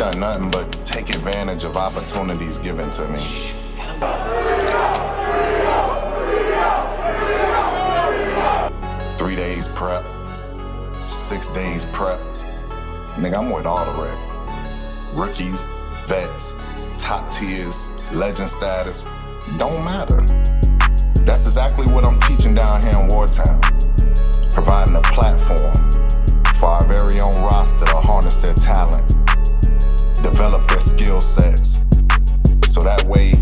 done nothing but take advantage of opportunities given to me. 3 days prep, 6 days prep. Nigga, I'm with all the rep. Rookies, vets, top tiers, legend status, don't matter. That's exactly what I'm teaching down here in Wartown. Providing a platform for our very own roster to harness their talent, develop their skill sets, so that way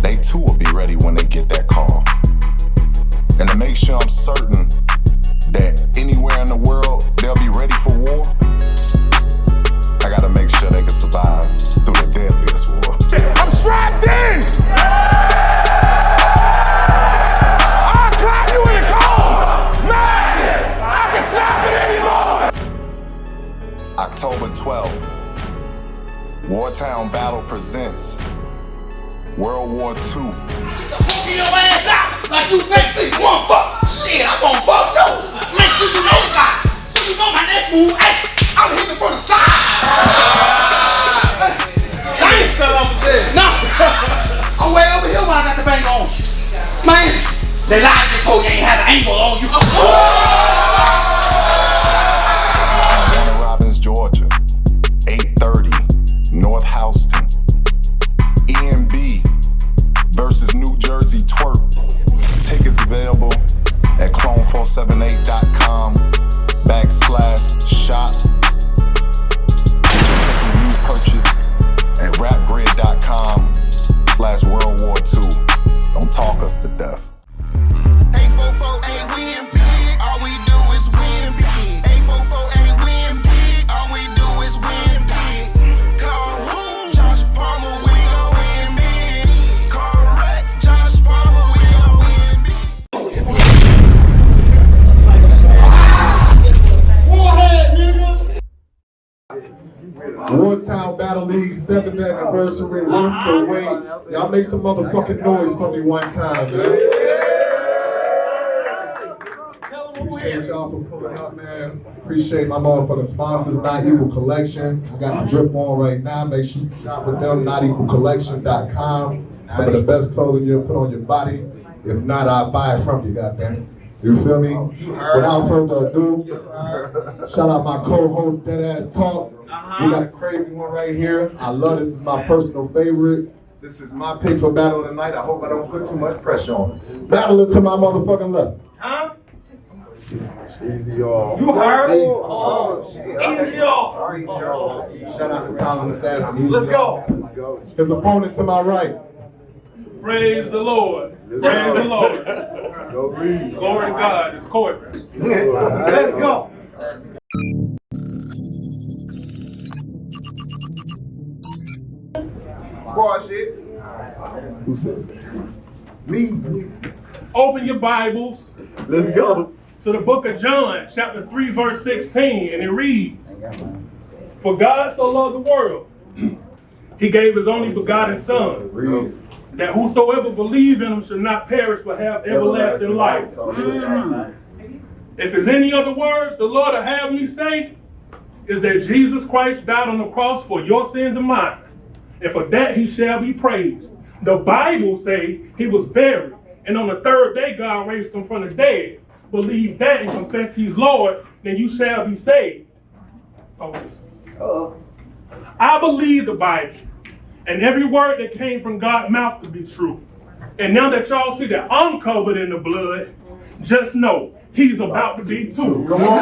they too will be ready when they get that call. And to make sure I'm certain that anywhere in the world they'll be ready for war, I gotta make sure they can survive through the deadliest war. I'm strapped in! I'll clap you in the cold! Madness! I can snap it anymore! October 12th, Wartown Battle presents World War II. Get your ass out like you sexy. You want fuck? Shit, I'm gonna fuck too. Make sure you know that. So you know my next move. Hey, I'm hitting from the side. Hey, fell off the bed. No, I'm way over here when I got the bang on. Man, they lied. They told you ain't have an angle on you. Warner Robins, Georgia, 8:30, North Houston. EMB versus New Jersey Twerk. Tickets available at clone478.com/shop. Pay-per-view purchase at rapgrid.com/World War II. Don't talk us to death. 844 ain't win big, all we do is win big. 844 ain't win big, all we do is win big. Call who? Josh Palmer, we gon' win big. Correct, Josh Palmer, we gon' win big. Wartown Battle League 7th anniversary, worth the wait. Y'all make some motherfucking noise for me one time, man. Appreciate y'all for pulling up, man. Appreciate my motherfucking sponsors, Not Equal Collection. I got the drip on right now. Make sure you shop with them, notequalcollection.com. Some of the best clothing you'll put on your body. If not, I'll buy it from you, goddammit. You feel me? Without further ado, shout out my co-host, Deadass Talk. We got a crazy one right here. I love this. This is my personal favorite. This is my pick for battle of the night. I hope I don't put too much pressure on it. Battler to my motherfucking left. Huh? Easy, y'all. You heard? Easy, y'all. Shout out to Silent Assassin. Easy, Let's go. His opponent to my right. Praise the Lord. Praise the Lord. Glory to God. It's Corbin. Let's go. Squad shit. Who said that? Me. Open your Bibles. Let's go. To the book of John, chapter 3, verse 16, and it reads, For God so loved the world, he gave his only begotten Son, that whosoever believe in him should not perish but have everlasting life. If there's any other words the Lord will have me say, is that Jesus Christ died on the cross for your sins and mine, and for that he shall be praised. The Bible say he was buried, and on the third day God raised him from the dead. Believe that and confess he's Lord, then you shall be saved. I believe the Bible and every word that came from God's mouth to be true. And now that y'all see that I'm covered in the blood, just know he's about to be too. Come on.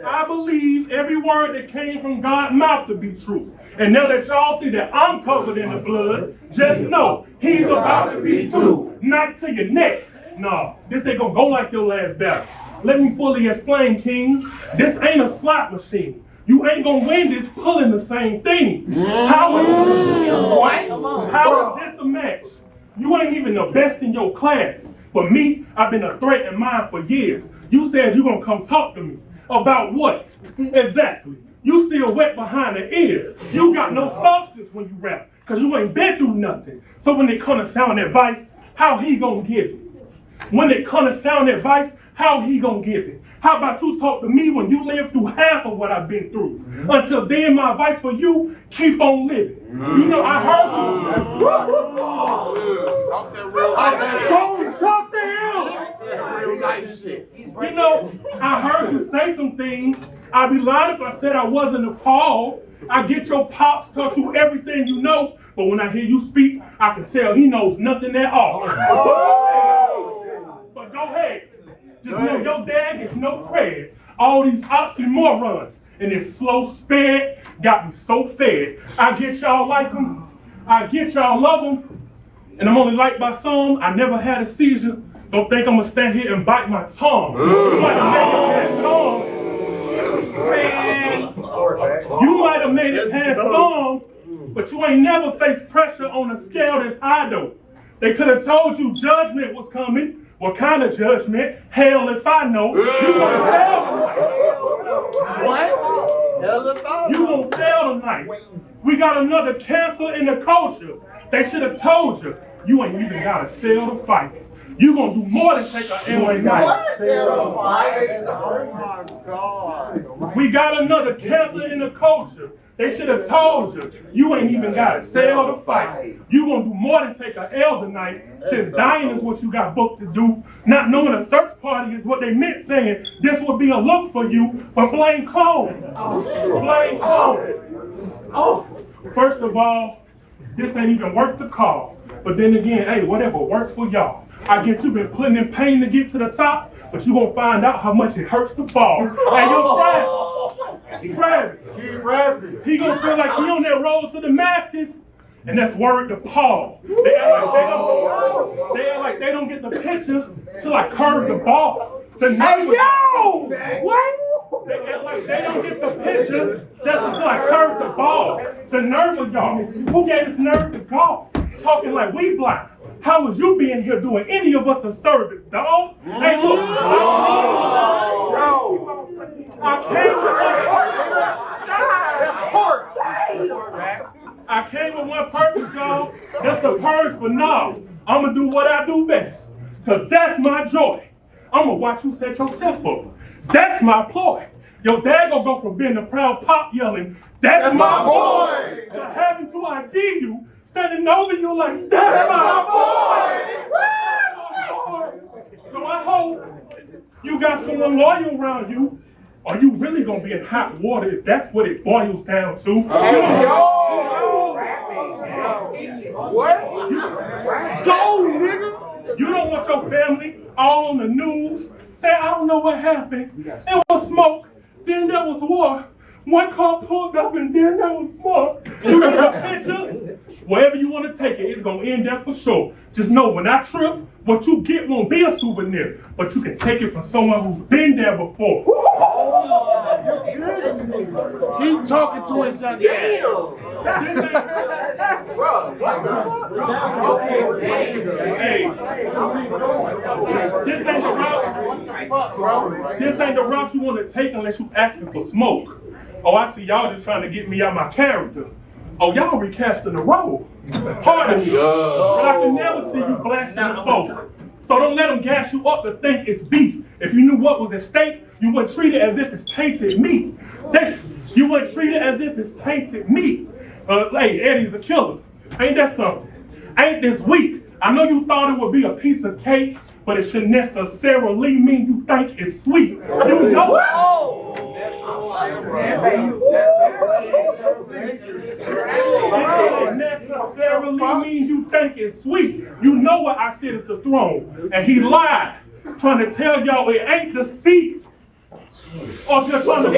I believe every word that came from God's mouth to be true. And now that y'all see that I'm covered in the blood, just know he's about to be too. Not to your neck. No, this ain't gonna go like your last battle. Let me fully explain, King. This ain't a slot machine. You ain't gonna win this pulling the same thing. How is this a match? You ain't even the best in your class. For me, I've been a threat in mine for years. You said you gonna come talk to me. About what? Exactly. You still wet behind the ears. You got no substance when you rap, because you ain't been through nothing. So when they come to sound advice, how he gonna give it? When it comes to sound advice, how he gonna give it? How about you talk to me when you lived through half of what I've been through? Until then, my advice for you, keep on living. You know, I heard you. Talk that real life shit. Talk to him. Real life shit. You know, I heard you say some things. I'd be lying if I said I wasn't appalled. I get your pops taught you everything you know, but when I hear you speak, I can tell he knows nothing at all. But go ahead. Just know your dad gets no credit. All these oxymorons and this slow sped got me so fed. I get y'all like them. I get y'all love them. And I'm only liked by some. I never had a seizure. Don't think I'm gonna stand here and bite my tongue. You might have made it past some. Man, you might have made it past some, but you ain't never faced pressure on a scale that's high though. They could have told you judgment was coming. What kind of judgment? Hell if I know. You gonna fail tonight. What? Hell if I know. You gonna fail tonight. We got another cancer in the culture. They should have told you. You ain't even gotta sell the fight. You gonna do more than take an L tonight. We got another cancer in the culture. They should have told you. You ain't even gotta sell the fight. You gonna do more than take an L tonight. Since dying is what you got booked to do, not knowing a search party is what they meant saying this would be a look for you, but blame clone. Blame clone. First of all, this ain't even worth the call. But then again, hey, whatever works for y'all. I get you been putting in pain to get to the top, but you gonna find out how much it hurts to fall. Hey, yo, Travis, he gonna feel like he on that road to Damascus, and that's word to Paul. They act like they don't get the picture till I curve the ball. Hey, yo! What? They act like they don't get the picture. That's until I curve the ball. The nerve of y'all. Who gave us nerve to golf? Talking like we blind. How was you being here doing any of us a service, dog? Hey, look. I came with one purpose, y'all. That's the purge, but now I'm gonna do what I do best. Cause that's my joy. I'm gonna watch you set yourself up. That's my ploy. Your dad gonna go from being a proud pop yelling, that's my boy, to having to ID you, standing over you like, that's my boy. So I hope you got someone loyal around you, or you really gonna be in hot water if that's what it boils down to. What? Go, nigga! You don't want your family all on the news say, I don't know what happened. It was smoke, then there was war. One car pulled up and then there was more. You got a picture? Wherever you want to take it, it's going to end there for sure. Just know when I trip, what you get won't be a souvenir, but you can take it from someone who's been there before. Keep talking to his young ass. This ain't the route you want to take unless you asking for smoke. Oh, I see y'all just trying to get me out my character. Oh, y'all recasting the role. Pardon me, but I can never see you blasting the folk. So don't let them gas you up to think it's beef. If you knew what was at stake, you wouldn't treat it as if it's tainted meat. You wouldn't treat it as if it's tainted meat. Hey, Eddie's a killer. Ain't that something? Ain't this weak? I know you thought it would be a piece of cake, but it shouldn't necessarily mean you think it's sweet. You know it. It shouldn't necessarily mean you think it's sweet. You know what I said is the throne. And he lied, trying to tell y'all it ain't the seat. Or just trying to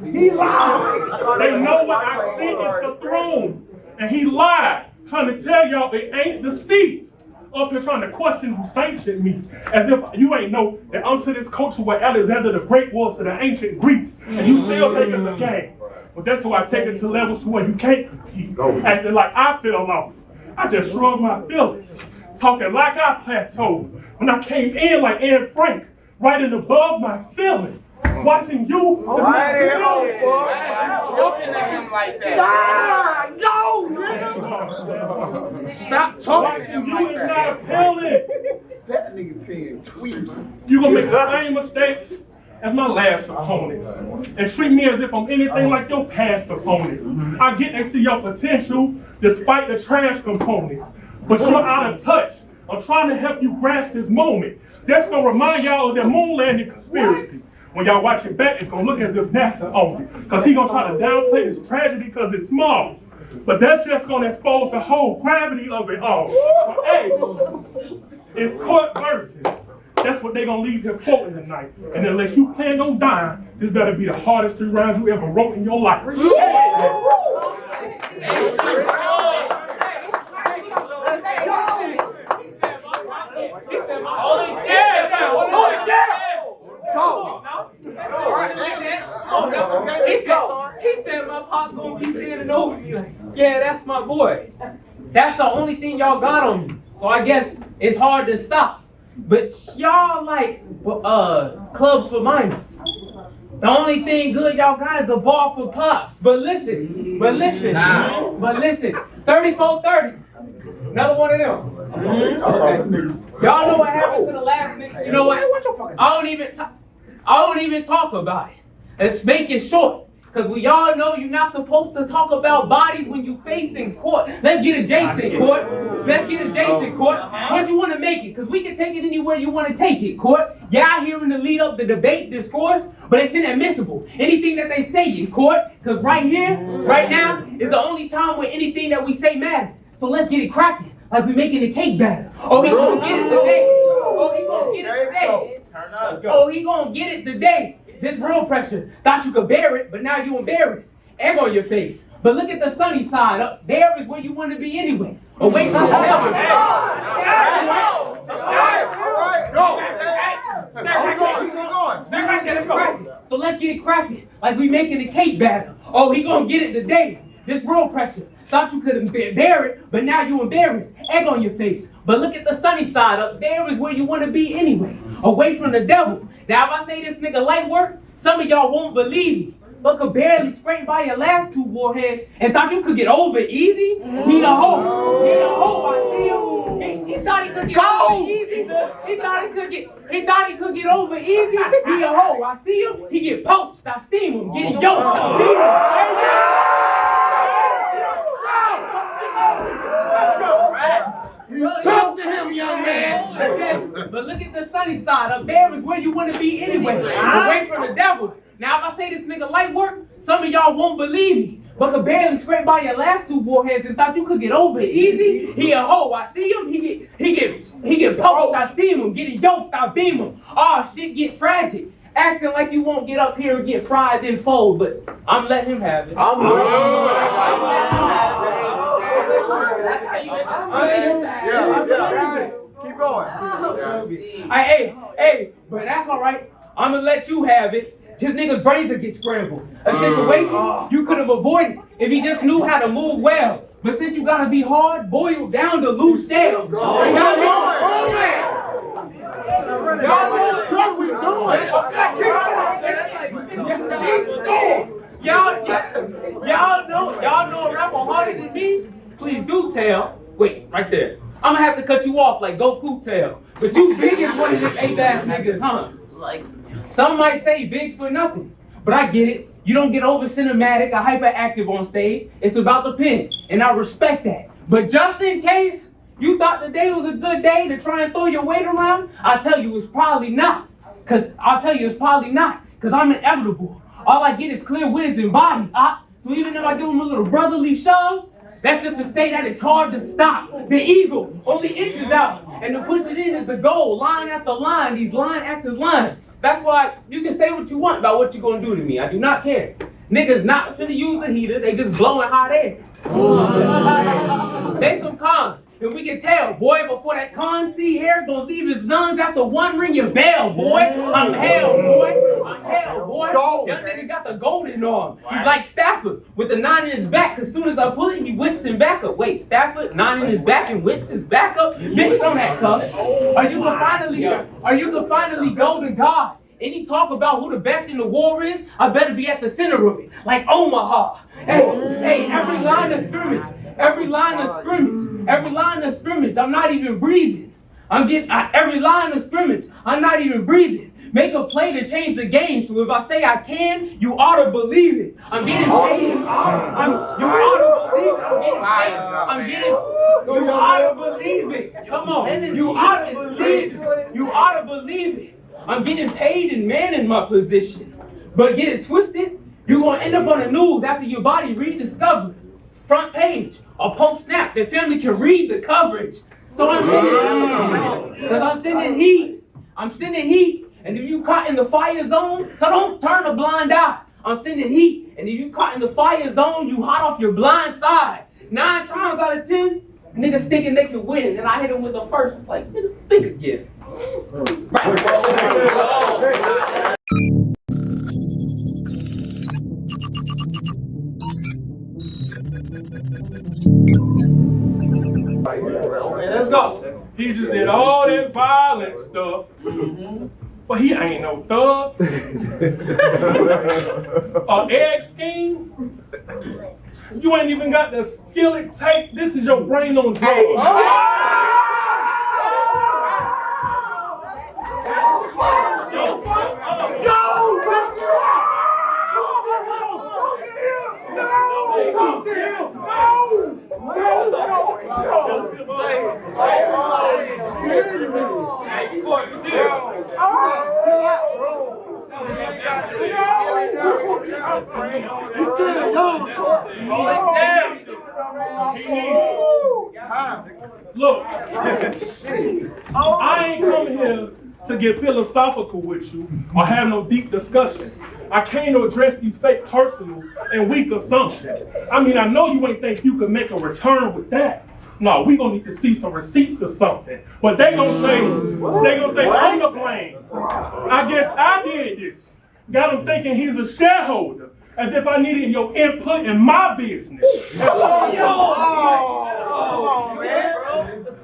he lied. They know what I said is the throne. And he lied, trying to tell y'all it ain't the seat. Up here trying to question who sanctioned me, as if you ain't know that I'm to this culture where Alexander the Great was to the ancient Greeks, and you still taking the game. But that's why I take it to levels to where you can't compete, acting like I fell off. I just shrugged my feelings, talking like I plateaued when I came in like Anne Frank, right in above my ceiling. Watching you, Why is you talking to him like that? Go, nigga! Stop talking to him You like is that. not appealing. That nigga paying tweet. You gonna make the same mistakes as my last opponents and treat me as if I'm anything like your past opponent. I get they see your potential despite the trash components, but you're out of touch. I'm trying to help you grasp this moment. That's gonna remind y'all of that moon landing conspiracy. When y'all watch it back, it's gonna look as if NASA owned it, because he gonna try to downplay this tragedy because it's small. But that's just gonna expose the whole gravity of it all. But, hey, it's court versus. That's what they gonna leave here quoting tonight. And unless you plan on dying, this better be the hardest 3 rounds you ever wrote in your life. He said my pop's gonna be standing over me like, yeah, that's my boy. That's the only thing y'all got on me. So I guess it's hard to stop. But y'all like clubs for minors. The only thing good y'all got is a bar for pops. But listen, 3430. Another one of them. Okay. Y'all know what happened to the last nigga? You know what? I don't even talk about it. Let's make it short. Because we all know you're not supposed to talk about bodies when you facing court. Let's get a Jason court. What you want to make it? Because we can take it anywhere you want to take it, court. Yeah, I hear in the lead up the debate discourse, but it's inadmissible. Anything that they say in court, because right here, right now, is the only time where anything that we say matters. So let's get it cracking, like we making a cake batter. Oh, he gonna get it today. He gonna get it today. This real pressure. Thought you could bear it, but now you embarrassed. Egg on your face. But look at the sunny side. Up there is where you want to be anyway. Away from the devil. So let's get it cracking, like we making a cake batter. Oh, he gonna get it today. This real pressure. Thought you couldn't bear it, but now you embarrassed. Egg on your face. But look at the sunny side. Up there is where you want to be anyway. Away from the devil. Now if I say this nigga light work, some of y'all won't believe me. But could barely scrape by your last 2 warheads and thought you could get over easy? He the hoe. I see him. He thought he could get over easy. He thought he could get over easy. He a hoe. I see him. He get poached. I steam him. Get it yoked. Talk to him, young man. But look at the sunny side. Up there is where you want to be anyway. Away from the devil. Now if I say this nigga light work, some of y'all won't believe me. But could barely scrape by your last 2 warheads and thought you could get over it easy. He a hoe. I see him. He get poked. I steam him. Get it yoked. I beam him. Oh, shit get tragic. Acting like you won't get up here and get fried then fold, but I'm letting him have it. Keep going. Hey, but that's all right. I'm gonna let you have it. His nigga's brains will get scrambled. A situation you could have avoided if he just knew how to move well. But since you gotta be hard, boiled down to loose shells. Y'all know a rapper harder than me? Please do tell. Wait, right there. I'm gonna have to cut you off like Goku tail. But you big as one of them 8-ass niggas, huh? Like, some might say big for nothing. But I get it. You don't get over cinematic or hyperactive on stage. It's about the pen, and I respect that. But just in case you thought today was a good day to try and throw your weight around, I'll tell you it's probably not. Cause I'm inevitable. All I get is clear wins and bodies. So even if I give him a little brotherly shove, that's just to say that it's hard to stop. The eagle only inches out, and to push it in is the goal. Line after line, these line after line. That's why you can say what you want about what you're gonna do to me. I do not care. Niggas not finna use the heater, they just blowing hot air. They some cons, and we can tell, boy, before that con see hair gonna leave his lungs after 1 ring your bell, boy. I'm hell, boy. Young nigga got the golden arm. He's like Stafford with the 9 in his back. As soon as I pull it, he whips him back up. Wait, Stafford, 9 in his back and whips his back up? Bitch, on that cuff. Or you can finally go to God. Any talk about who the best in the war is, I better be at the center of it, like Omaha. Hey, every line of scrimmage, Every line of scrimmage, I'm not even breathing. Every line of scrimmage, I'm not even breathing. Make a play to change the game. So if I say I can, you ought to believe it. I'm getting paid. You ought to believe it. You ought to believe it. Come on. You ought to believe it. You ought to believe it. I'm getting paid and man in my position. But get it twisted, you're going to end up on the news after your body rediscovered. Front page, a post snap, that family can read the coverage. So I'm sending heat. I'm sending heat. And if you caught in the fire zone, so don't turn a blind eye. I'm sending heat. And if you caught in the fire zone, you hot off your blind side. 9 times out of 10, niggas thinking they can win. And I hit them with the first. It's like, nigga, think again. Right. Let's go. He just did all that violent stuff. But he ain't no thug. Egg scheme. You ain't even got the skill it take. This is your brain on drugs. Look, I ain't come here to get philosophical with you or have no deep discussion. I came to address these fake personal and weak assumptions. I mean, I know you ain't think you could make a return with that. No, we gonna need to see some receipts or something. But they gonna say, I'm the blame. I guess I did this. Got him thinking he's a shareholder, as if I needed your input in my business.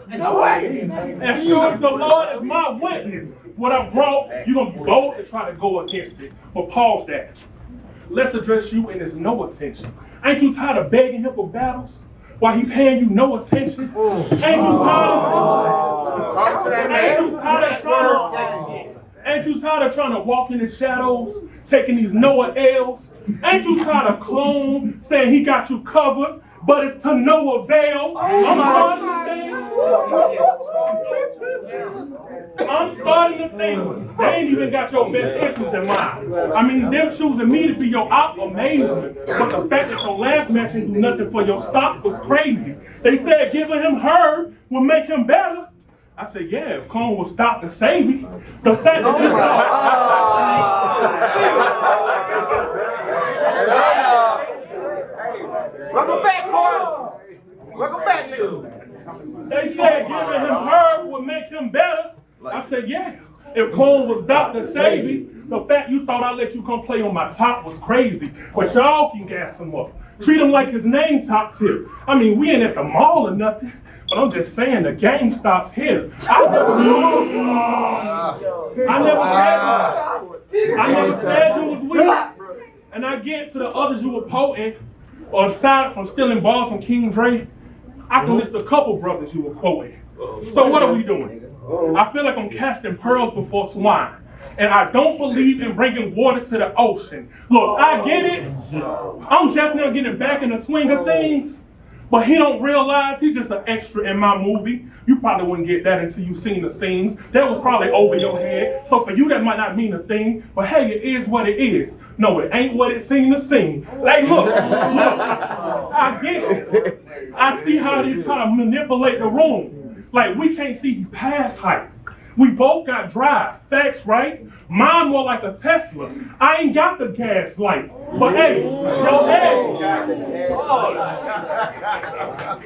And sure as the Lord is my witness, what I brought, you're gonna be bold to try to go against it. But pause that. Let's address you and there's no attention. Ain't you tired of begging him for battles while he paying you no attention? Ain't you tired of trying to walk in the shadows, taking these Noah L's? Ain't you tired of clone saying he got you covered, but it's to no avail? I'm starting to think they ain't even got your best interest in mind. I mean, them choosing me to be your op amazing, but the fact that your last match didn't do nothing for your stock was crazy. They said giving him Herb would make him better. I said, yeah, if Clone was Dr. Savy. The fact that Welcome back, Carl. Welcome back, nigga. They said giving him Herb would make him better. I said, yeah. If Clone was Dr. Savy, the fact you thought I'd let you come play on my top was crazy. But y'all can gas him up. Treat him like his name top tip. I mean, we ain't at the mall or nothing. But I'm just saying the game stops here. I never said you was weak. And I get to the others you were potent, or aside from stealing balls from King Dre, I can list a couple brothers you were quoting. So what are we doing? I feel like I'm casting pearls before swine. And I don't believe in bringing water to the ocean. Look, I get it. I'm just now getting back in the swing of things. But he don't realize he's just an extra in my movie. You probably wouldn't get that until you seen the scenes. That was probably over your head. So for you, that might not mean a thing. But hey, it is what it is. No, it ain't what it seemed to seem. Like, look, I get it. I see how they try to manipulate the room. Like, we can't see past height. We both got drive, facts, right? Mine more like a Tesla. I ain't got the gas light. But hey, yo, Ed.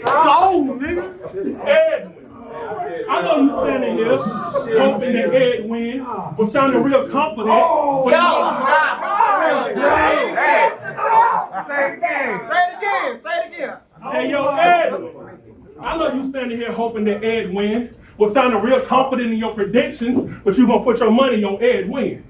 Oh, nigga. Edwin. I know you standing here hoping that Ed win, but sounding real confident. But Say it again. Hey, yo, Ed. I know you standing here hoping that Ed win. Was sounding real confident in your predictions, but you're gonna put your money on Ed win.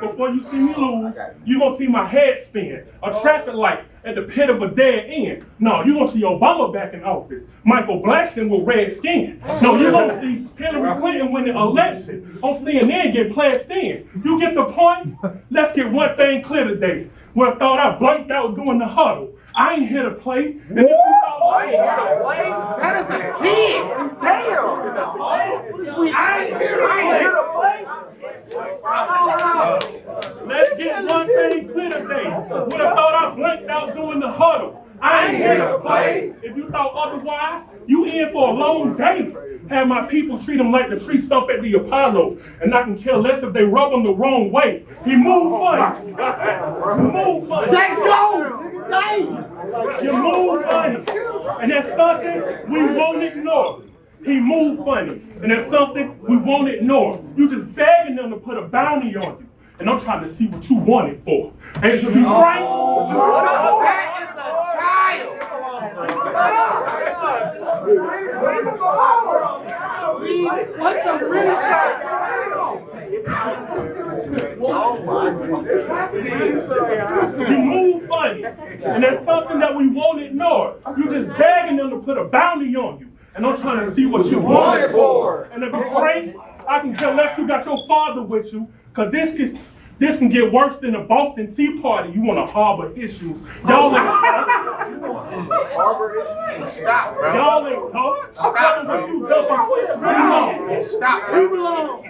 before you see me lose, you gonna see my head spin, a traffic light at the pit of a dead end. No, you gonna see Obama back in office, Michael Blackson with red skin. No, you gonna see Hillary Clinton win the election on CNN get pledged in. You get the point? Let's get one thing clear today. Well, I thought I blanked out doing the huddle. I ain't here to play. And if you thought I ain't here to play, That is a kid. Damn. I ain't here to play. let's get one thing clear today. Would have thought I blanked out doing the huddle. I ain't here to play. If you thought otherwise, you in for a long day. Have my people treat them like the tree stump at the Apollo. And I can care less if they rub them the wrong way. He moved funny. You move funny. Say go. Say. You move funny. And that's something we won't ignore. He moved funny. And that's something we won't ignore. You just begging them to put a bounty on you. And I'm trying to see what you want it for. And to be frank, That is a child. What the really? you move funny. And that's something that we won't ignore. You just begging them to put a bounty on you. And I'm trying to see what you want it for. And to be frank, I can tell less you got your father with you, because this can get worse than a Boston Tea Party. You want to harbor issues. Y'all ain't tough. Stop, bro. Y'all ain't tough. Stop what you done. Stop. Leave alone.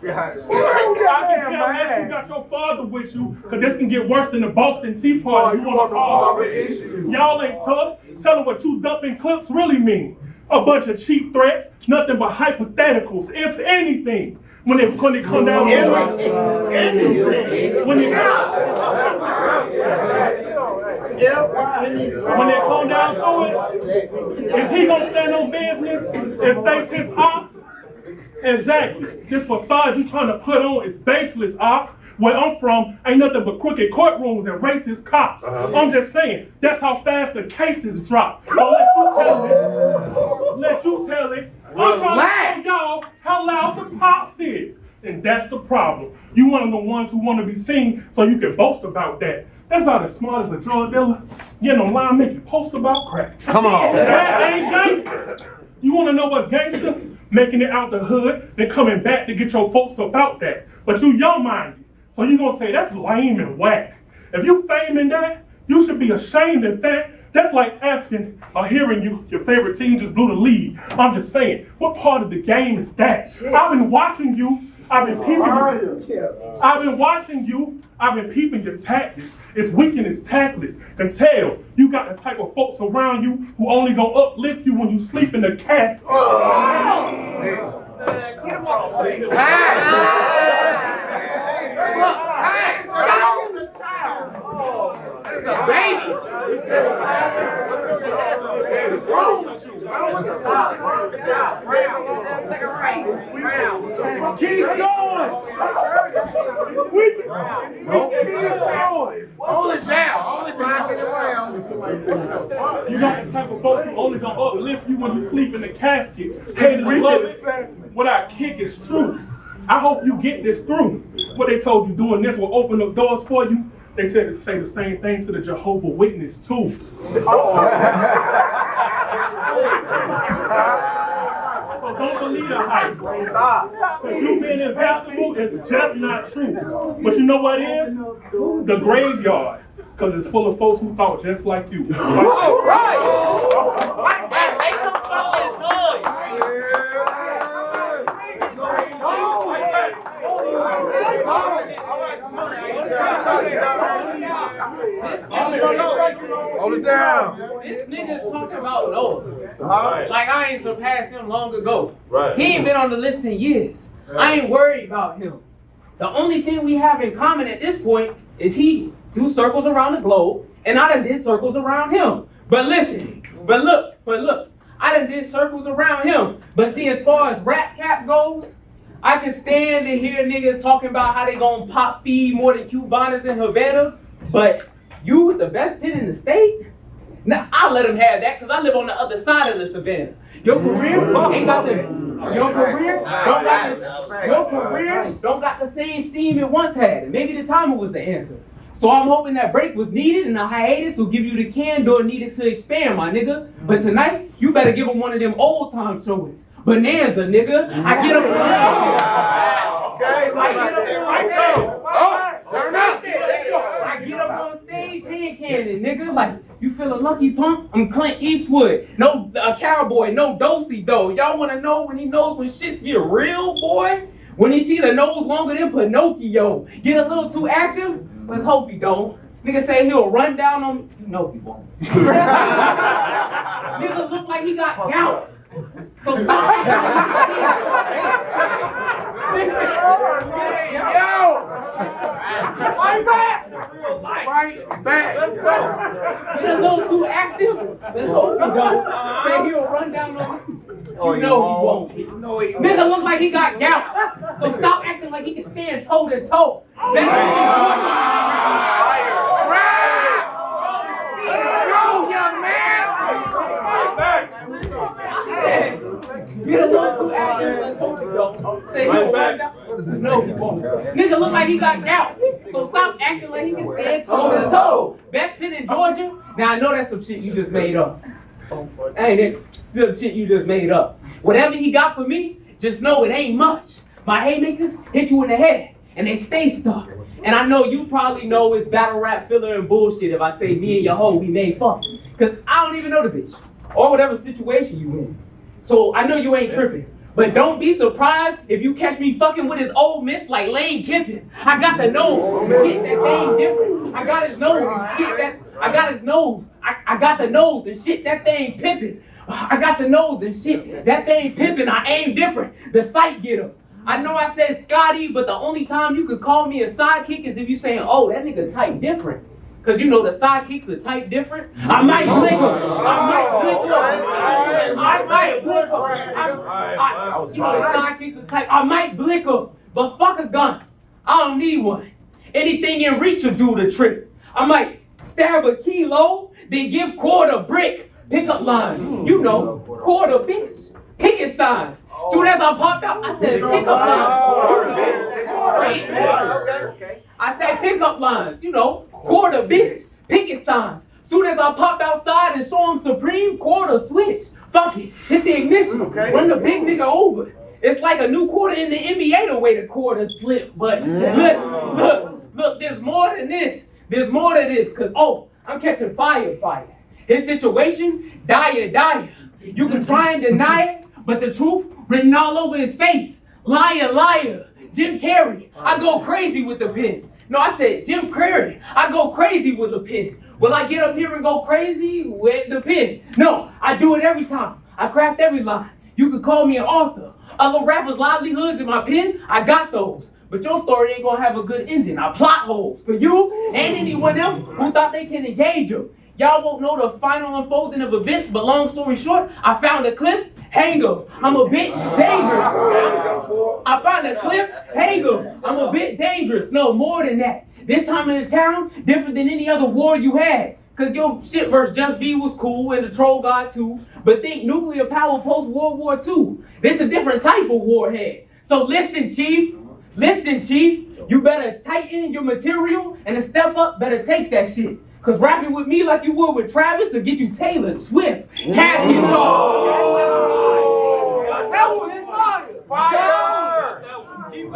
I can tell less you got your father with you, because this can get worse than the Boston Tea Party. You want to harbor issues. Y'all ain't tough. Tell them what you dumping clips really mean. A bunch of cheap threats, nothing but hypotheticals, if anything. When it come down to it, when it come down to it, is he gonna stand on business and face his ops? Exactly. This facade you trying to put on is baseless, op. Where I'm from, ain't nothing but crooked courtrooms and racist cops. I'm just saying, that's how fast the cases drop. But let you tell it. I'm trying to tell y'all how loud the pops is. And that's the problem. You one of the ones who want to be seen so you can boast about that. That's about as smart as a drug dealer getting online making post about crack. Come on. That ain't gangster. You want to know what's gangster? Making it out the hood, then coming back to get your folks about that. But you young-minded. So you gonna say that's lame and whack. If you faming that, you should be ashamed of that. That's like asking or hearing your favorite team just blew the lead. I'm just saying, what part of the game is that? I've been watching you. I've been peeping your tactics. It's weak and it's tactless. And tell, you got the type of folks around you who only gonna uplift you when you sleep in the casket. It's a baby. What's wrong with you? Keep going. Hold it down. Hold it down. You got the type of folks who only gonna uplift you when you sleep in the casket. Hate and love it. What I kick is true. I hope you get this through. What they told you doing this will open up doors for you. They say the same thing to the Jehovah's Witness too. So don't believe the hype. You being invaluable is just not true. But you know what is? The graveyard. Because it's full of folks who thought just like you. All right. Make some fucking noise. Hold it down. This nigga's talking about Noah. Like I ain't surpassed him long ago. Right. He ain't been on the list in years. I ain't worried about him. The only thing we have in common at this point is he do circles around the globe, and I done did circles around him. But listen, but look, I done did circles around him. But see, as far as rap cap goes, I can stand and hear niggas talking about how they gonna pop feed more than Cubanas in Havana, but you with the best pin in the state, Now, I'll let him have that because I live on the other side of the savannah. Your career ain't got the your career don't got the same steam it once had. And maybe the timer was the answer. So I'm hoping that break was needed and the hiatus will give you the candor needed to expand, my nigga. But tonight, you better give him one of them old time shows. Bonanza, nigga. I get him. Okay, I get him right there. Turn up. I get up on stage hand cannon, nigga. Like, you feeling lucky, punk? I'm Clint Eastwood. No cowboy, no do-si-do. Y'all wanna know when he knows when shit's get real, boy? When he see the nose longer than Pinocchio. Get a little too active? Let's hope he don't. Nigga say he'll run down on, you know he won't. Nigga look like he got gout. So stop. Fight back! Let's go! Get a little too active. Let's hope he don't. Say he'll run down on you. You know he won't. Nigga look like he got gout. So stop acting like he can stand toe to toe. Let's go, young man! Get a little too active. Let's hope he don't. Say he'll run down. No, he won't. Nigga look like he got gout. So stop acting like he can stand toe to toe. Best pit in Georgia. Now I know that's some shit you just made up. Ain't it? Some shit you just made up. Whatever he got for me, just know it ain't much. My haymakers hit you in the head, and they stay stuck. And I know you probably know it's battle rap filler and bullshit if I say me and your hoe, we made fuck. Cause I don't even know the bitch. Or whatever situation you in. So I know you ain't tripping. But don't be surprised if you catch me fucking with his old miss like Lane Kiffin. I got the nose, shit that thing different. I got his nose, shit that, I got his nose. I got the nose and shit that thing pippin'. I got the nose and shit that thing pippin'. I aim different, the sight getter. I know I said Scotty, but the only time you could call me a sidekick is if you saying, oh, that nigga type different. Cause you know the sidekicks are type different. I might blick him. You know the sidekicks are type. I might blick him, but fuck a gun. I don't need one. Anything in reach will do the trick. I might stab a kilo, then give quarter brick. Pickup lines. You know, quarter bitch. Picket signs. Soon as I popped out, I said pickup lines. I said pickup lines. You know, quarter bitch. Picket signs. Soon as I popped outside and saw him supreme, quarter switch. Fuck it. Hit the ignition. Run the big nigga over. It's like a new quarter in the NBA the way the quarters flip. But look, there's more than this. There's more to this. Cause I'm catching fire. His situation, dire. You can try and deny it, but the truth written all over his face. Liar. Jim Carrey, I go crazy with the pen. No, I said Jim Carrey, I go crazy with the pen. Will I get up here and go crazy with the pen? No, I do it every time. I craft every line. You could call me an author. Other rappers' livelihoods in my pen, I got those. But your story ain't gonna have a good ending. I plot holes for you and anyone else who thought they can engage you. Y'all won't know the final unfolding of events, but long story short, I found a cliff hanger. I'm a bit dangerous. I found a cliff hanger. I'm a bit dangerous. No, more than that. This time in the town, different than any other war you had. Cause your shit versus Just B was cool and the Troll God too. But think nuclear power post World War II. This a different type of warhead. So listen, Chief. You better tighten your material and to step up, better take that shit. Cause rapping with me like you would with Travis will get you tailored, swift, casket fire. You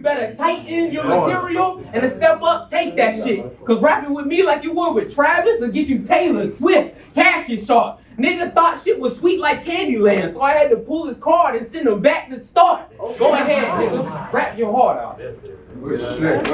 better tighten your material and to step up, take that shit. Cause rapping with me like you would with Travis will get you tailored, swift, casket sharp. Nigga thought shit was sweet like Candyland, so I had to pull his card and send him back to start. Go ahead, nigga, rap your heart out. Good shit.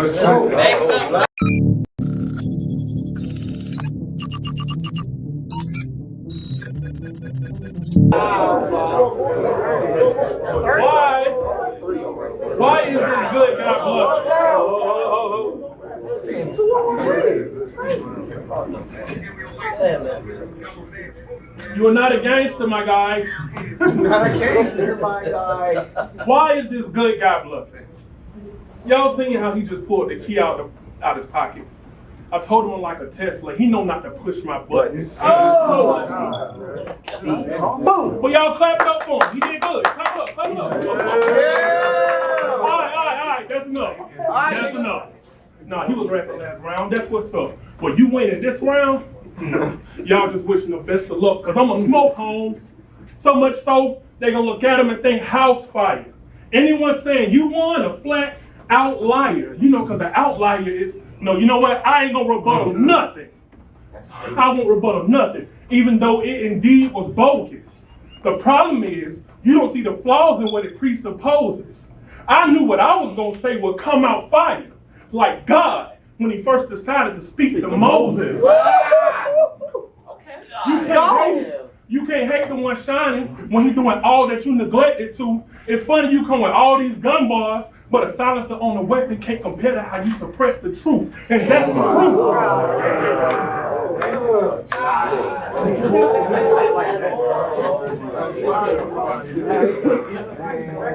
Why is this good guy bluffing? You are not a gangster, my guy. Not a gangster, my guy. Why is this good guy bluffing? Y'all seen how he just pulled the key out his pocket? I told him I'm like a Tesla. He know not to push my buttons. Boom. Well, y'all clap it up for him. He did good. Clap up. All right. That's enough. That's enough. Nah, he was right the last round. That's what's up. Well, you winning this round? Nah. Y'all just wishing the best of luck, because I'm going to smoke Holmes. So much so, they going to look at him and think house fire. Anyone saying you won, a flat outlier. You know, because the outlier is, no, you know what? I ain't going to rebuttal nothing. I won't rebuttal nothing, even though it indeed was bogus. The problem is, you don't see the flaws in what it presupposes. I knew what I was going to say would come out fire, like God, when he first decided to speak to Moses. You can't hate the one shining when he's doing all that you neglected to. It's funny you come with all these gun bars, but a silencer on a weapon can't compare to how you suppress the truth. And that's the truth.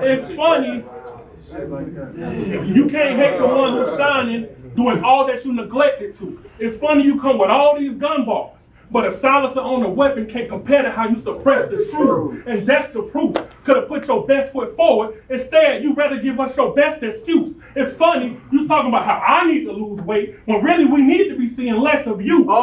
It's funny. You can't hate the one who's shining, doing all that you neglected to. It's funny you come with all these gun bars, but a silencer on a weapon can't compare to how you suppress the truth. And that's the proof. Could have put your best foot forward. Instead, you rather give us your best excuse. It's funny, you talking about how I need to lose weight, when really we need to be seeing less of you. I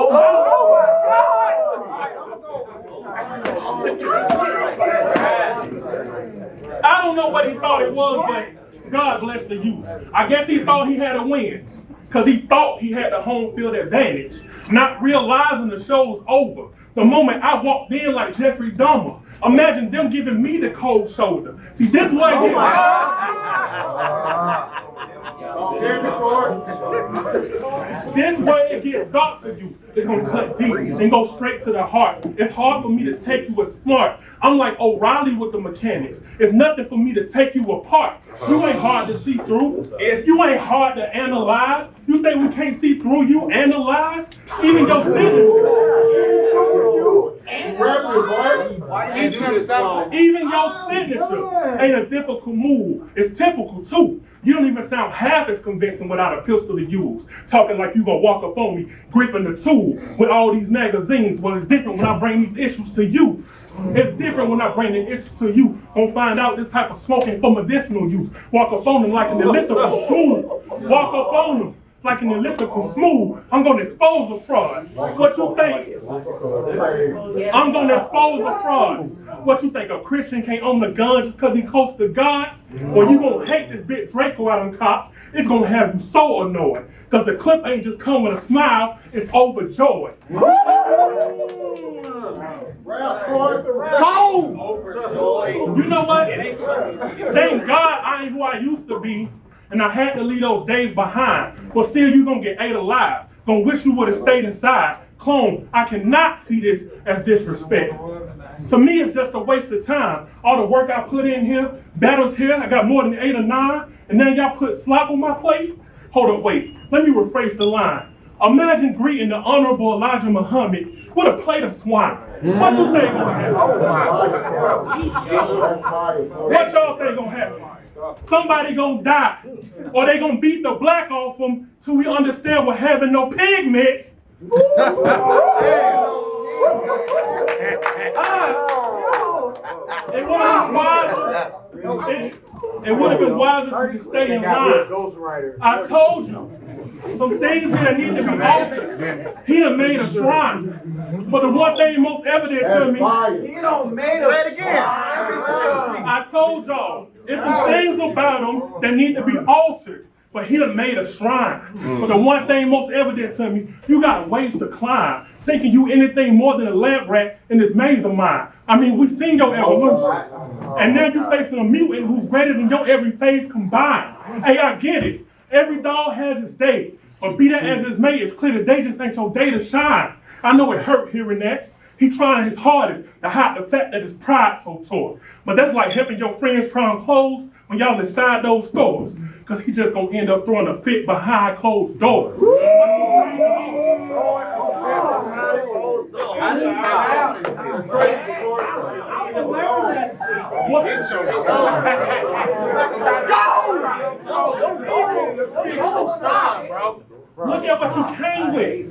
don't know what he thought it was, but God bless the youth. I guess he thought he had a win, because he thought he had the home field advantage, not realizing the show's over. The moment I walked in like Jeffrey Dahmer, imagine them giving me the cold shoulder. See, this way this way it gets dark for you. It's gonna cut deep and go straight to the heart. It's hard for me to take you as smart. I'm like O'Reilly with the mechanics. It's nothing for me to take you apart. You ain't hard to see through. You ain't hard to analyze. You think we can't see through you? Analyze? Even your signature. Even your signature ain't a difficult move. It's typical too. You don't even sound half as convincing without a pistol to use. Talking like you gonna walk up on me, gripping the tool with all these magazines. Well, it's different when I bring these issues to you. It's different when I bring the issues to you. Gonna find out this type of smoking for medicinal use. Walk up on them like an elliptical smooth. Walk up on them like an elliptical smooth. I'm gonna expose the fraud. What you think? I'm gonna expose the fraud. What you think, a Christian can't own a gun just because he close to God? Well, you gonna hate this bit Draco out on cop. It's gonna have you so annoyed. Because the clip ain't just come with a smile, it's overjoyed. You know what? Thank God I ain't who I used to be, and I had to leave those days behind. But still, you gonna get ate alive. Gonna wish you would have stayed inside. Clone, I cannot see this as disrespect. To me, it's just a waste of time. All the work I put in here, battles here, I got more than 8 or 9, and then y'all put slop on my plate? Hold up, wait. Let me rephrase the line. Imagine greeting the Honorable Elijah Muhammad with a plate of swine. What you think gonna happen? What y'all think gonna happen? Somebody gonna die, or they gonna beat the black off them till we understand what having no pig meant. It would have been wiser to just stay in line. I told you, some things here need to be altered. He done made a shrine. But the one thing most evident to me, He don't made us. Say it again. I told y'all, there's some things about him that need to be altered. But he done made a shrine. But the one thing most evident to me, you got ways to climb, thinking you anything more than a lab rat in this maze of mine. I mean, we've seen your evolution. And now you facing a mutant who's greater than your every phase combined. Hey, I get it. Every dog has its day. But be that as it may, it's clear today just ain't your day to shine. I know it hurt hearing that. He trying his hardest to hide the fact that his pride so tore. But that's like helping your friends try on clothes when y'all inside those stores. Because he just gonna end up throwing a fit behind closed doors. stop, bro. Look at what you came with.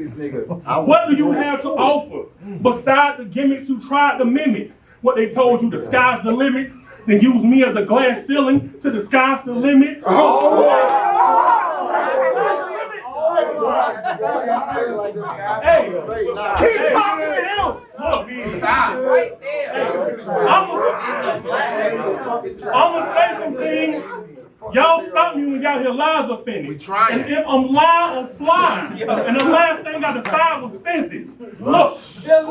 What do you have to offer? Besides the gimmicks you tried to mimic. What they told you, the sky's the limit. Then use me as a glass ceiling to disguise the limits. Hey, keep talking else. Look, stop right there. I'm gonna say some things. Y'all stop me when y'all hear lies are finished. We trying. And if I'm lying, I'm flying. And the last thing I decided was fences. Look. If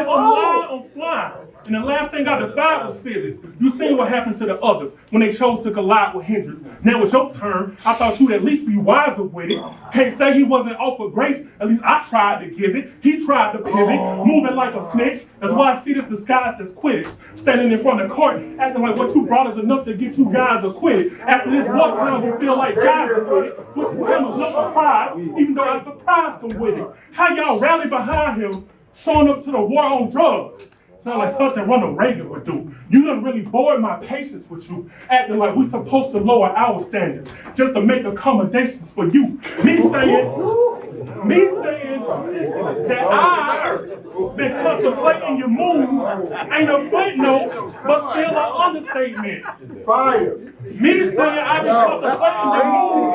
I'm lying, I'm flying. And the last thing I decided was physics. You seen what happened to the others when they chose to collide with Hendrix. Now it's your turn. I thought you'd at least be wiser with it. Can't say he wasn't offered grace. At least I tried to give it. He tried to pivot, moving like a snitch. That's why I see this disguise as Quidditch. Standing in front of the court, acting like what you brought is enough to get you guys acquitted. After this, what's gonna feel like guys are with it? Which him was not surprised, even though I surprised him with it. How y'all rally behind him, showing up to the war on drugs? Sound like something Ronald Reagan would do. You done really bored my patience with you, acting like we supposed to lower our standards just to make accommodations for you. Me saying that I've been contemplating your move ain't a footnote, but still an understatement. Fire. Me saying I've been contemplating your move.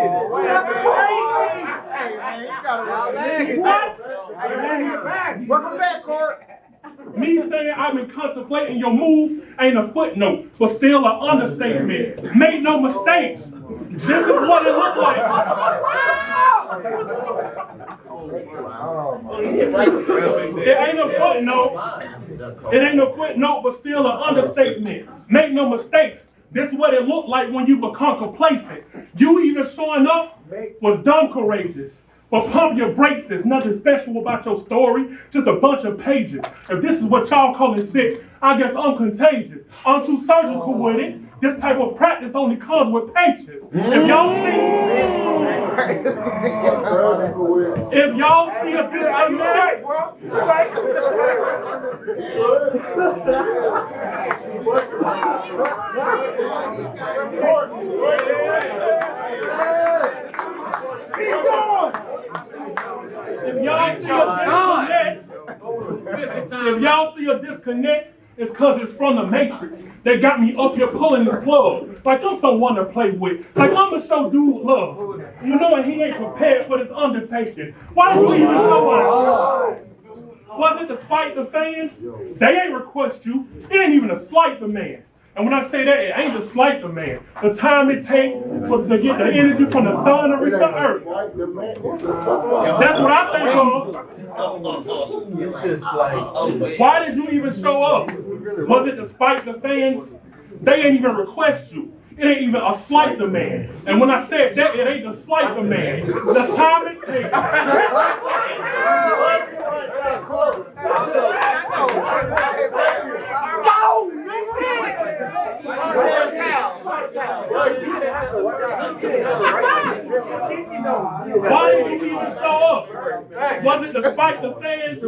What? Welcome back, Court. Me saying I've been contemplating your move ain't a footnote, but still an understatement. Make no mistakes. This is what it looked like. It ain't a footnote. It ain't a footnote, but still an understatement. Make no mistakes. This is what it looked like when you become complacent. You even showing up was dumb courageous. But pump your brakes, there's nothing special about your story, just a bunch of pages. If this is what y'all calling sick, I guess I'm contagious. I'm too surgical with it. This type of practice only comes with patience. If y'all see a disconnect, if y'all see a disconnect, it's because it's from the Matrix. They got me up here pulling this plug. Like I'm someone to play with. Like I'm going to show dude love. You know he ain't prepared for this undertaking. Why did you even show up? Was it to spite the fans? They ain't request you. It ain't even to slight the man. And when I say that, it ain't to slight the man. The time it takes to get the energy from the sun to reach the earth. That's what I think of. It's just like, why did you even show up? Was it to spite the fans? They ain't even request you. It ain't even a slight the man. And when I said that, it ain't to slight the man. The time it takes. Why did you even show up? Was it to spite the fans?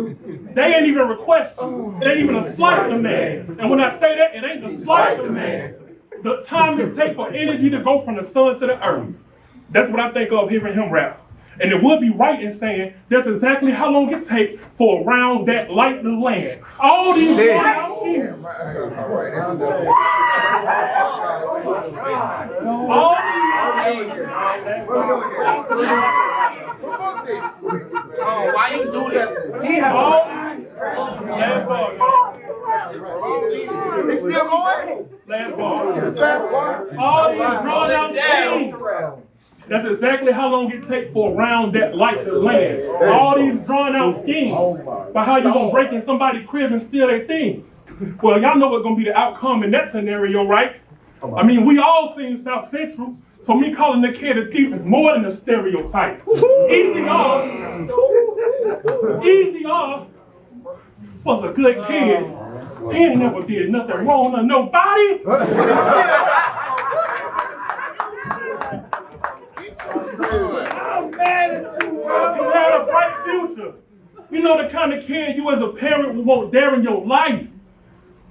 They ain't even request you. It ain't even a slight the man. And when I say that, it ain't to slight the man. The time it takes for energy to go from the sun to the earth. That's what I think of hearing him rap. And it would be right in saying that's exactly how long it takes for a round that light the land. All these oh, why you do this? Last ball. All these drawn out things. That's exactly how long it takes for a round that light the land. All these drawn out schemes. But how you gonna break in somebody's crib and steal their things? Well, y'all know what's gonna be the outcome in that scenario, right? I mean, we all seen South Central, so me calling the kid a thief is more than a stereotype. EZR was a good kid. He ain't never did nothing wrong to nobody. I'm mad at you, bro. You had a bright future. You know the kind of kid you as a parent would want there in your life.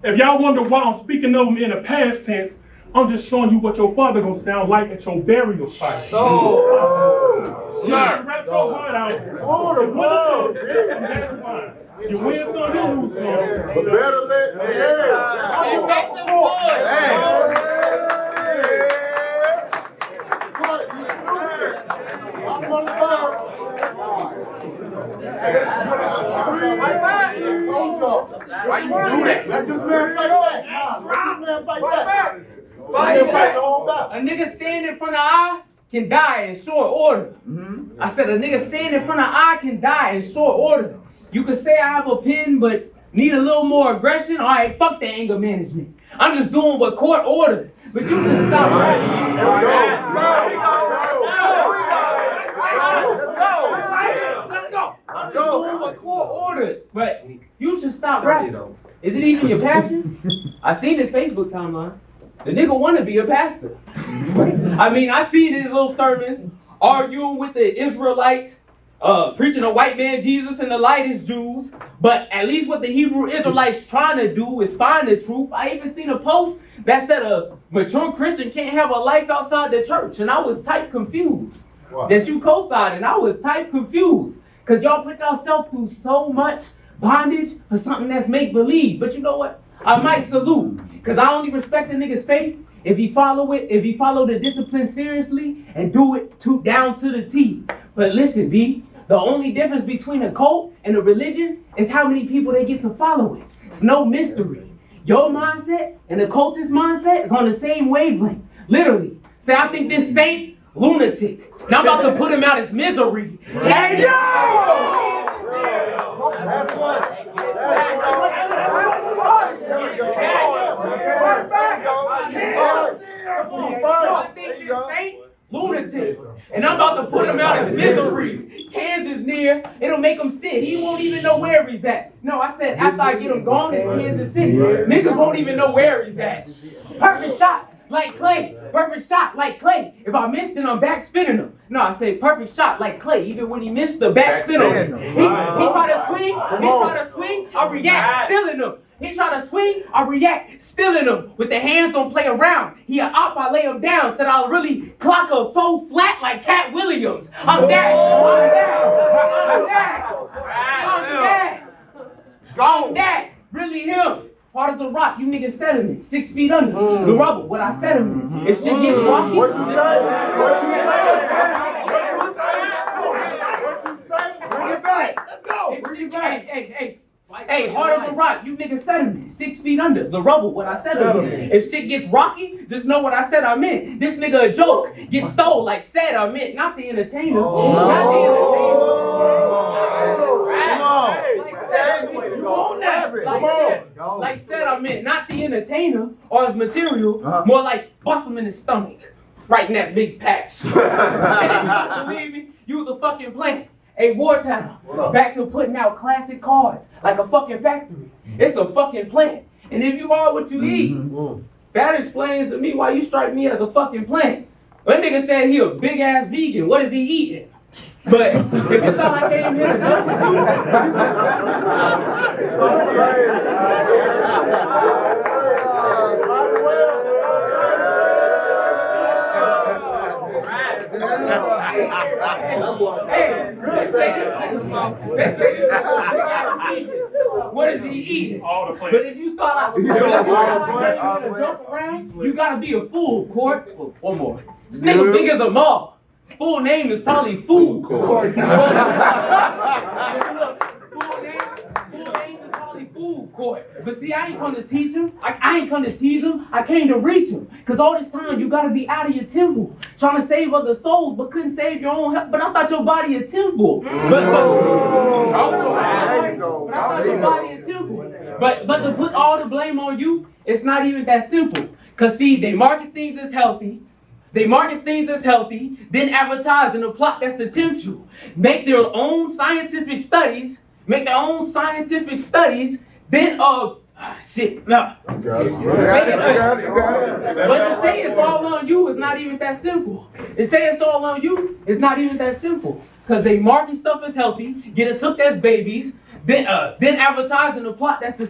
If y'all wonder why I'm speaking of him in the past tense, I'm just showing you what your father gonna sound like at your burial site. Sir. Wrap your heart out. That's fine. You win some, you lose some. But better let And make some noise. Why you do that? Let this man fight back. Let this man fight back. Fight the whole back. A nigga stand in front of I can die in short order. I said a nigga stand in front of I can die in short order. You could say I have a pen, but need a little more aggression. All right, fuck the anger management. I'm just doing what court ordered. But you should stop rapping. I'm just doing what court ordered. But you should stop rapping. Is it even your passion? I seen his Facebook timeline. The nigga wanna be a pastor. I mean, I seen his little sermons arguing with the Israelites, preaching a white man Jesus and the light is Jews. But at least what the Hebrew Israelites trying to do is find the truth. I even seen a post that said a mature Christian can't have a life outside the church. And I was type confused. What? That you co-signed, and I was type confused. Cause y'all put yourself through so much bondage for something that's make-believe. But you know what? I might salute. Cause I only respect a nigga's faith if he follow the discipline seriously and do it down to the T. But listen, B, the only difference between a cult and a religion is how many people they get to follow it. It's no mystery. Your mindset and the cultist mindset is on the same wavelength. Literally. Say, I think this saint, lunatic. Now I'm about to put him out his misery. Hey, yo! That's one. I think this saint, lunatic. And I'm about to put him out of misery. Kansas near, it'll make him sick. He won't even know where he's at. No, I said after I get him gone, it's Kansas City. Niggas won't even know where he's at. Perfect shot, like Clay. Perfect shot, like Clay. If I missed, then I'm back spinning him. No, I say perfect shot, like Clay. Even when he missed, the back spin on him. He try to swing, I react, stealing him. He try to swing, I react, stealing him. With the hands don't play around. He a op, I lay him down. Said I'll really clock a full flat like Cat Williams. I'm that. Really him. Hard as a rock, you niggas sediment. 6 feet under. The rubble, what I sediment. If shit gets rocky. What you say? Bring it back. Let's go. Hey, hard as a rock, you niggas sediment. 6 feet under. The rubble, what I said I meant. If shit gets rocky, just know what I said I meant. This nigga a joke. Get stole like said I meant. Not the entertainer. Not the entertainer. You want that? Like said I meant. Not the entertainer or his material. More like bust him in his stomach. Right in that big patch. Believe me? You was a fucking plant. Hey, Wartown, back to putting out classic cards like a fucking factory. It's a fucking plant. And if you are what you eat, that explains to me why you strike me as a fucking plant. That nigga said he a big ass vegan. What is he eating? But if it's not like I came here to joke with you. What is he eating? All the plants. But if you thought I was gonna jump around, you gotta be a fool, Court. One more. This nigga big as a mall. Full name is probably Food Court. Full name is probably Food Court. But see, I ain't come to teach him. I ain't come to tease him. I came to reach him. Cause all this time you gotta be out of your temple, trying to save other souls, but couldn't save your own health. But I thought your body a temple. But I thought your body a temple. But to put all the blame on you, it's not even that simple. Cause see, they market things as healthy. They market things as healthy, then advertise in a plot that's to tempt you. Make their own scientific studies, then shit, no. But to say it's all on you is not even that simple. To say it's all on you is not even that simple. Cause they market stuff as healthy, get us hooked as babies, then advertise in a plot that's to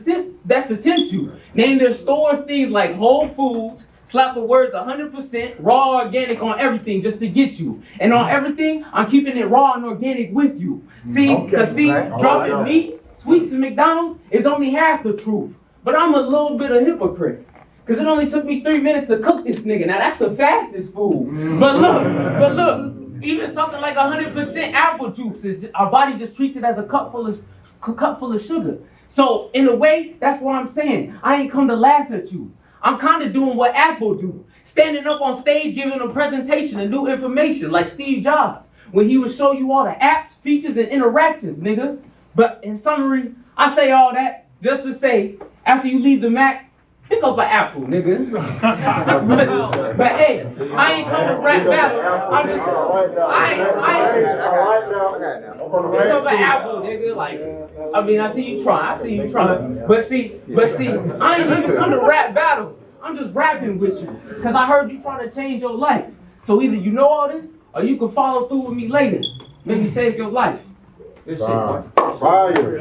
tempt you. Name their stores things like Whole Foods, Slap the words 100% raw organic on everything just to get you. And on everything, I'm keeping it raw and organic with you. See, dropping meat, sweets in McDonald's is only half the truth. But I'm a little bit of hypocrite. Cause it only took me 3 minutes to cook this nigga. Now that's the fastest food. But look, even something like 100% apple juice, our body just treats it as a cup full of sugar. So in a way, that's what I'm saying. I ain't come to laugh at you. I'm kind of doing what Apple do. Standing up on stage giving a presentation of new information like Steve Jobs. When he would show you all the apps, features, and interactions, nigga. But in summary, I say all that just to say, after you leave the Mac, pick up an apple, nigga. but hey, I ain't come to rap battle. I'm just, pick up an apple, nigga. Like, I mean, I see you trying. But see, I ain't even come to rap battle. I'm just rapping with you, cause I heard you trying to change your life. So either you know all this, or you can follow through with me later. Maybe save your life. This shit, boy. Fire.